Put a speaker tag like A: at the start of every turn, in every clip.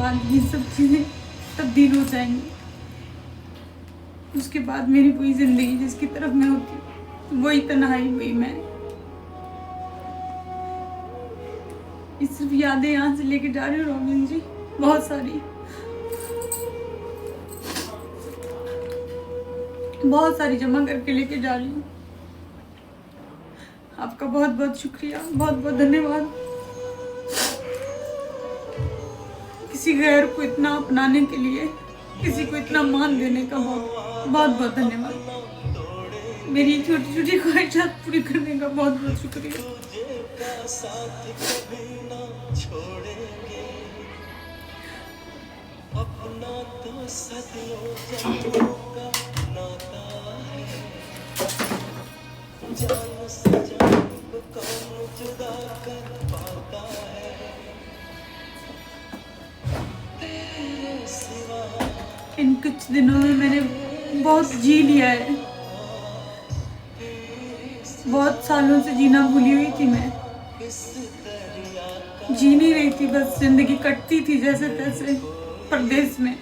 A: बाद ये सब चीज़ें तब्दील हो जाएंगी। उसके बाद मेरी पूरी ज़िंदगी जिसकी तरफ मैं होती हूँ वही तन्हाई, वही मैं। ये सिर्फ यादें यहाँ से लेके जा रही हूँ रॉबिन जी, बहुत सारी जमा करके लेके जा रही हूँ। आपका बहुत बहुत शुक्रिया, बहुत बहुत धन्यवाद। किसी गैर को इतना अपनाने के लिए, किसी को इतना मान देने का बहुत बहुत धन्यवाद। मेरी छोटी छोटी ख्वाहिशात पूरी करने का बहुत बहुत शुक्रिया। अपना तो सदियों जन्मों का नाता है, जान से जान को कौन जुदा कर पाता है, तेरे सिवा। इन कुछ दिनों में मैंने बहुत जी लिया है। बहुत सालों से जीना भूली हुई थी मैं, जी नहीं रही थी, बस जिंदगी कटती थी जैसे तैसे परदेश में।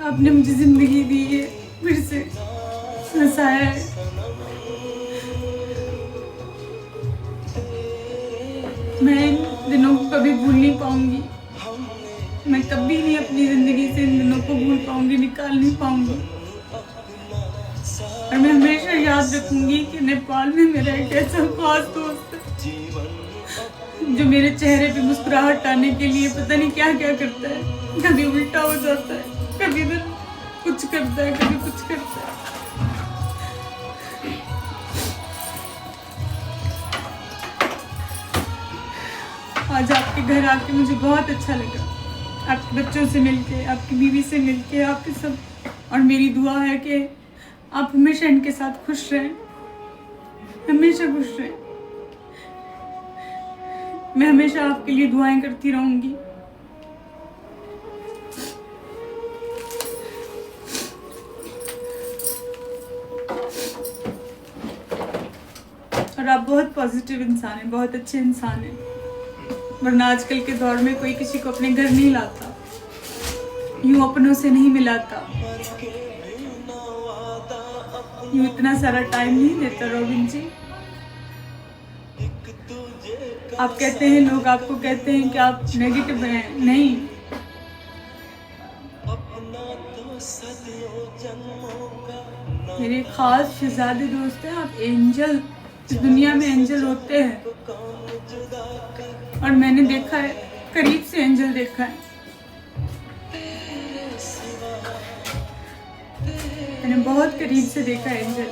A: आपने मुझे जिंदगी दी है, फिर से हंसाया है। मैं इन दिनों को कभी भूल नहीं पाऊंगी। मैं कभी नहीं अपनी जिंदगी से इन दिनों को भूल पाऊंगी, निकाल नहीं पाऊंगी। और मैं हमेशा याद रखूंगी कि नेपाल में मेरा एक ऐसा खास दोस्त है जो मेरे चेहरे पे मुस्कुराहट आने के लिए पता नहीं क्या क्या करता है। कभी उल्टा हो जाता है, कभी इधर कुछ करता है, कभी कुछ करता है। आज आपके घर आके मुझे बहुत अच्छा लगा, आपके बच्चों से मिलके, आपकी बीवी से मिलके, आपके सब। और मेरी दुआ है कि आप हमेशा इनके साथ खुश रहें, हमेशा खुश रहें। मैं हमेशा आपके लिए दुआएं करती रहूंगी। और आप बहुत पॉजिटिव इंसान हैं, बहुत अच्छे इंसान हैं। वरना आजकल के दौर में कोई किसी को अपने घर नहीं लाता, यूं अपनों से नहीं मिलाता, यूं इतना सारा टाइम नहीं देता। रॉबिन जी, आप कहते हैं, लोग आपको कहते हैं कि आप नेगेटिव हैं, नहीं। मेरे खास शहजादे दोस्त हैं, आप एंजल। इस दुनिया में एंजल होते हैं और मैंने देखा है, करीब से एंजल देखा है। मैंने बहुत करीब से देखा है एंजल।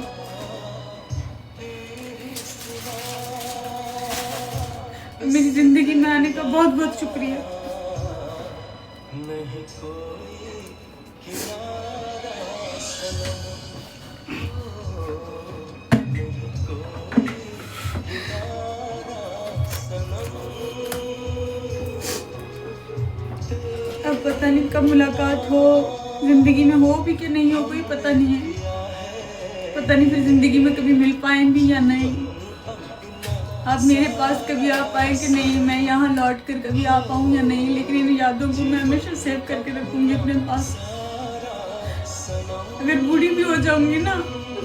A: मेरी जिंदगी में आने का बहुत बहुत शुक्रिया। अब पता नहीं कब मुलाकात हो, जिंदगी में हो भी कि नहीं हो, कोई पता नहीं है। पता नहीं फिर जिंदगी में कभी मिल पाएंगी या नहीं। आप मेरे पास कभी आ पाए कि नहीं, मैं यहाँ लौट कर कभी आ पाऊँ या नहीं, लेकिन इन यादों को मैं हमेशा सेव करके रखूंगी अपने पास। अगर बूढ़ी भी हो जाऊंगी ना,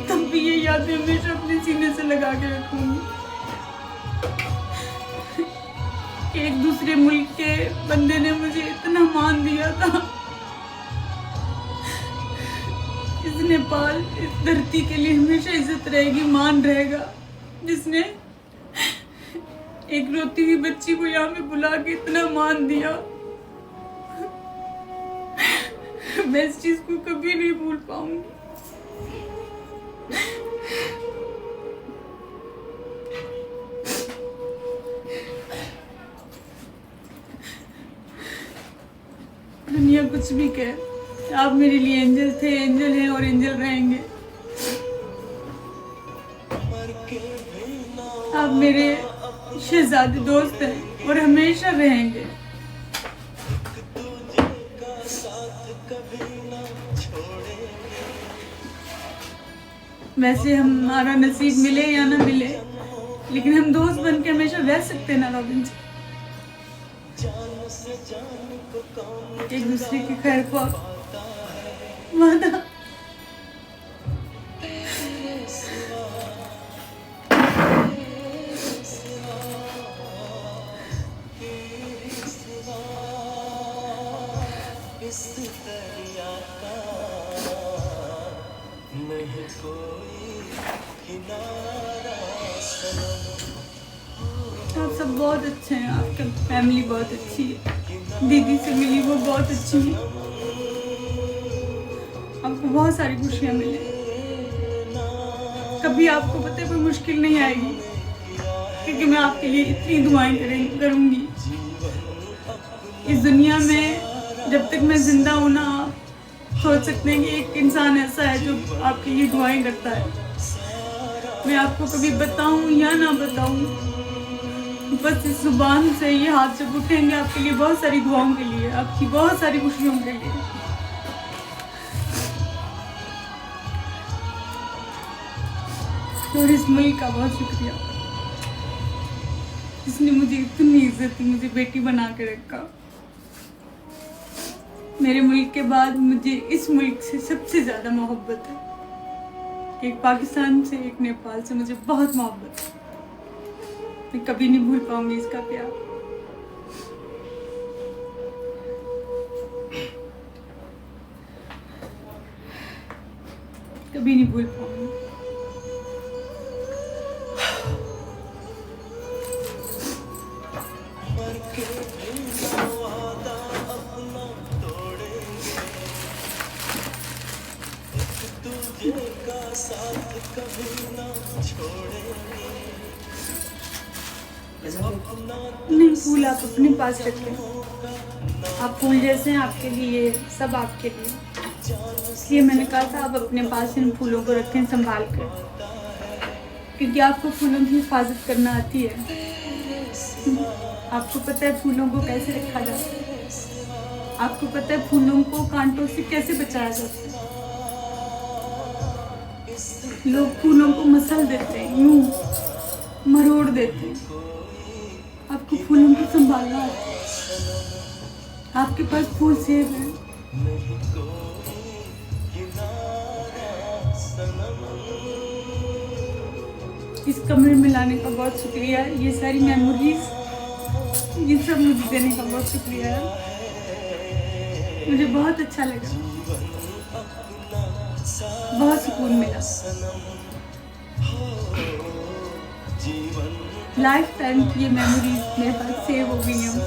A: तब भी ये यादें हमेशा अपने सीने से लगा के रखूंगी। एक दूसरे मुल्क के बंदे ने मुझे इतना मान दिया था। इस नेपाल, इस धरती के लिए हमेशा इज्जत रहेगी, मान रहेगा, जिसने एक रोती हुई बच्ची को यहाँ पे बुला के इतना मान दिया। मैं इस चीज को कभी नहीं भूल पाऊंगी। दुनिया कुछ भी कहे, आप मेरे लिए एंजल थे, एंजल हैं और एंजल रहेंगे। आप मेरे शहजादे दोस्त हैं और हमेशा रहेंगे। वैसे हमारा नसीब मिले या ना मिले, लेकिन हम दोस्त बन के हमेशा रह सकते हैं ना रॉबिन जी। एक दूसरे की खैर को वादा। आप सब बहुत अच्छे हैं, आपकी फैमिली बहुत अच्छी है, दीदी से मिली वो बहुत अच्छी है, आपको बहुत सारी खुशियाँ मिले। कभी आपको पता है कोई मुश्किल नहीं आएगी, क्योंकि मैं आपके लिए इतनी दुआएं करूँगी। इस दुनिया में जब तक मैं जिंदा हूँ ना, आप सोच सकते हैं कि एक इंसान ऐसा है जो आपके लिए दुआएं करता है। मैं आपको कभी बताऊं या ना बताऊं, बस इस जुबान से ये हाथ जब उठेंगे आपके लिए बहुत सारी दुआओं के लिए, आपकी बहुत सारी खुशियों के लिए। और इस मुल्क का बहुत शुक्रिया, जिसने मुझे इतनी इज्जत दी, मुझे बेटी बना के रखा। मेरे मुल्क के बाद मुझे इस मुल्क से सबसे ज्यादा मोहब्बत है। एक पाकिस्तान से, एक नेपाल से मुझे बहुत मोहब्बत है। मैं कभी नहीं भूल पाऊंगी इसका प्यार। कभी नहीं भूल पाऊंगी। नहीं, फूल आप अपने पास रखें। आप फूल जैसे हैं, आपके लिए, सब आपके लिए। इसलिए मैंने कहा था आप अपने पास इन फूलों को रखें संभाल कर, क्योंकि आपको फूलों की हिफाजत करना आती है। आपको पता है फूलों को कैसे रखा जाता है, आपको पता है फूलों को कांटों से कैसे बचाया जाता है। लोग फूलों को मसल देते हैं, यूं मरोड़ देते हैं। आपको फूलों को संभालना आता है। आपके पास फूल सेब है। इस कमरे में लाने का बहुत शुक्रिया। ये सारी मेमोरीज, ये सब मुझे देने का बहुत शुक्रिया है। मुझे बहुत अच्छा लगा, बहुत सुकून मिला। लाइफ टाइम की ये मेमोरीज मेरे पास सेव हो गई हैं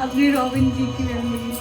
A: अपनी रॉबिन जी की मेमोरीज।